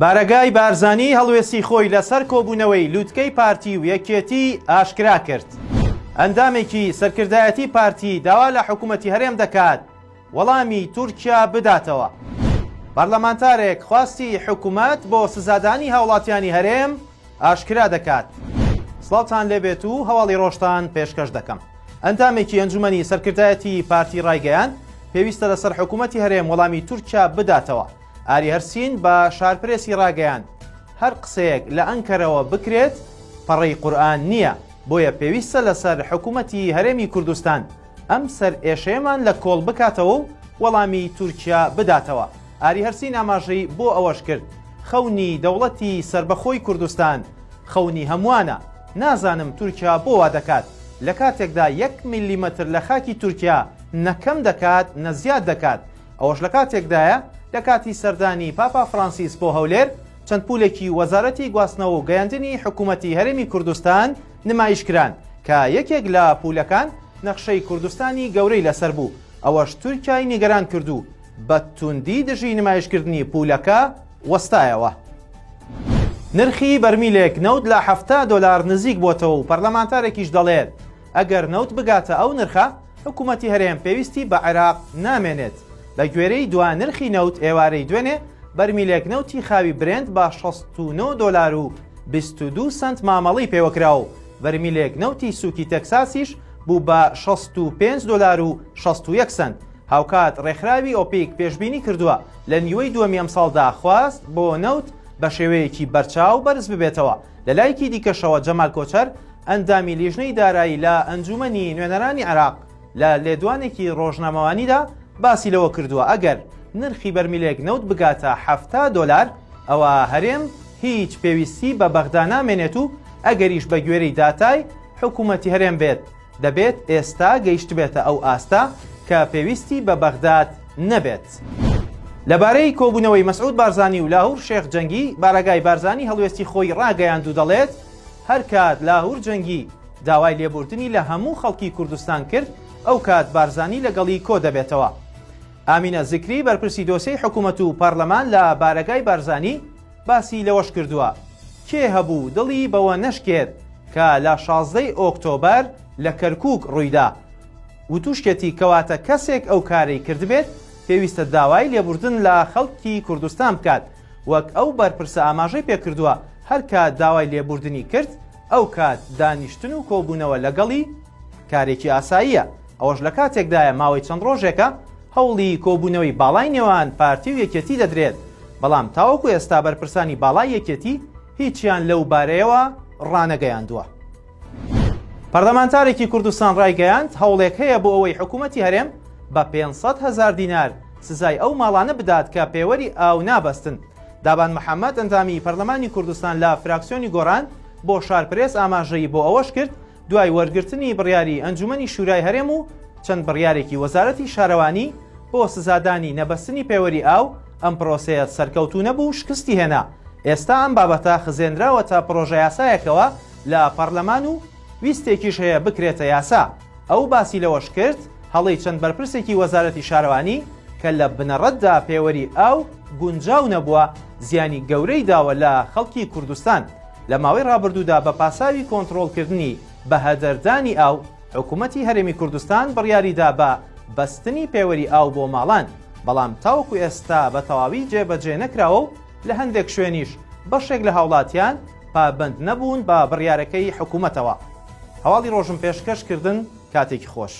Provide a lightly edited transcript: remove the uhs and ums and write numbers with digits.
بارەگای بارزانی هەڵوێستی خۆی لەسەر کۆبوونەوەی لووتکەی پارتی و یەکێتی ئاشکرا کرد. ئەندامێکی سەرکردایەتی پارتی داوا لە حکوومەتی هەرێم دەکات وەڵامی تورکیا بداتەوە. پەرلەمانتارێک خواستی حکوومەت بۆ سزادانی هاوڵاتیانی هەرێم ئاشکرا دەکات. سڵاوتان لێبێت و هەواڵی ڕۆژتان پێشکەش دەکەم. ئەندامێکی ئەنجومەنی سەرکردایەتی پارتی ڕایگەیان پێویستە لەسەر حکوومەتی هەرێم وەڵامی تورکیا بداتەوە. ئاری هەرسین بە شارپرێسی ڕاگەیان هەر قسەیەک لە ئەنکەرەوە بکرێت پەڕەی قورئان نییە، بۆیە پێویستە لەسەر حکوومەتی هەرێمی کوردستان ئەم سەر ئێشەیەمان لە کۆڵ بکاتەوە و وەڵامی تورکیا بداتەوە. ئاری هەرسین ئاماژەی بۆ ئەوەش کرد خەونی دەوڵەتی سربەخۆی کوردستان خەونی هەمووانە. نازانم تورکیا بۆ وا دەکات لە کاتێکدا 1 میلیمەتر لە خاکی تورکیا نەکەم دەکات نەزیاد دەکات. ئەوەش لە کاتێکدایە لە کاتی سەردانی پاپا فرانسیس بۆ هەولێر چەند پولێکی وەزارەتی گواستنەوە و گەیاندنی حکوومەتی هەرێمی کوردستان نمایشکران کە یەکێک لە پولەکان نەخشەی کوردستانی گەورەی لەسەر بوو. ئەوەش تورکیای نیگەران کردو بە توندی دژی نمایشکردنی پولەکە وەستایەوە. نرخی بەرمیلێک نەوت لە $70 نزیک بۆتەوە و پەرلەمانتارێکیش دەڵێت ئەگەر نەوت بگاتە ئەو نرخە حکوومەتی هەرێم پێویستی بە عێراق نامێنێت. بە گوێرەی دوا نرخی نەوت ئێوارەی دوێنێ بەرمیلێک نەوتی خاوی برێند بە $69.22 مامەڵی پێوەکرا و بەرمیلێک نەوتی سووکی تەکساسیش بوو بە $65.61. هاوکات ڕێکخراوی ئۆپیک پێشبینی کردووە لە نیوەی دووەمی ئەم ساڵدا خواست بۆ نەوت بە شێوەیەکی بەرچاو بەرز ببێتەوە. لە لایەکی دیکەشەوە جەمال کۆچەر ئەندامی لیژنەی دارایی لە ئەنجومەنی نوێنەرانی عێراق لە لێدوانێکی ڕۆژنامەوانیدا باسی لەوە کردووە ئەگەر نرخی بەرمیلێک نەوت بگاتە $70 ئەوە هەرێم هیچ پێویستی بە بەغدا نامێنێت و ئەگەریش بە گوێرەی داتای حکوومەتی هەرێم بێت دەبێت ئێستا گەیشت بێتە ئەو ئاستا کە پێویستی بە بەغداد نەبێت. لەبارەی کۆبوونەوەی مەسعود بارزانی و لاهور شێخ جەنگی بارەگای بارزانی هەڵوێستی خۆی ڕاگەیاند و دەڵێت هەر کات لاهور جەنگی داوای لێبوردنی لە هەموو خەڵکی کوردستان کرد ئەو کات بارزانی لەگەڵی کۆ دەبێتەوە. ئامینە زیکری بەرپرسی دۆسەی حکوومەت و پارلەمان لە بارەگای بارزانی باسی لەوەش کردووە کێ هەبوو دڵی بەوە نەشکێت کە لە 16 ئۆکتۆبەر لە کەرکووک ڕوویدا و توشکێتی کەواتە کەسێک ئەو کارەی کردبێت پێویستە داوای لێبوردن لە خەڵکی کوردستان بکات. وەک ئەو بەرپرسە ئاماژەی پێکردووە هەر کات داوای لێبوردنی کرد ئەو کات دانیشتن و کۆبوونەوە لەگەڵی کارێکی ئاساییە. ئەوەش لە کاتێکدایە ماوەی چەند ڕۆژێکە هەوڵی کۆبوونەوەی باڵای نێوان پارتی و یەکێتی دەدرێت، بەڵام تاوەکو ئێستا بەرپرسانی باڵای یەکێتی هیچیان لەو بارەیەوە ڕانەگەیاندووە. پەرلەمانتارێکی کوردستان ڕایگەیاند هەوڵێک هەیە بۆ ئەوەی حکوومەتی هەرێم بە 500,000 دینار سزای ئەو ماڵانە بدات کە پێوەری ئاو نابەستن. دابان محەممەد ئەندامی پەرلەمانی کوردستان لە فراکسیۆنی گۆڕان بۆ شارپرێس ئاماژەی بۆ ئەوەش کرد دوای وەرگرتنی بڕیاری ئەنجومەنی شورای هەرێم و چەند بڕیارێکی وەزارەتی شارەوانی بۆ سزادانی نەبەستنی پێوەری ئاو ئەم پرۆسەیە سەرکەوتوو نەبوو شکستی هێنا. ئێستا ئەم بابەتە خزێنراوە تا پرۆژە یاسایەکەوە لە پەرلەمان و ویستێکیش هەیە بکرێتە یاسا. ئەو باسی لەوەش کرد هەڵی چەند بەرپرسێکی وەزارەتی شارەوانی کە لە بنەڕەتدا پێوەری ئاو گونجاو نەبووە زیانی گەورەی داوە لە خەڵکی کوردستان. لە ماوەی ڕابردوودا بە پاساوی کۆنتڕۆڵکردنی بەهەدەردانی ئاو حکوومەتی هەرێمی کوردستان بڕیاریدا بە بەستنی پێوەری ئاو بۆ ماڵان، بەڵام تاوەکو ئێستا بە تەواوی جێبەجێ نەکراوە و لە هەندێک شوێنیش بەشێک لە هاوڵاتیان پابند نەبوون بە بڕیارەکەی حکوومەتەوە. هەواڵی ڕۆژم پێشکەشکردن کاتێکی خۆش.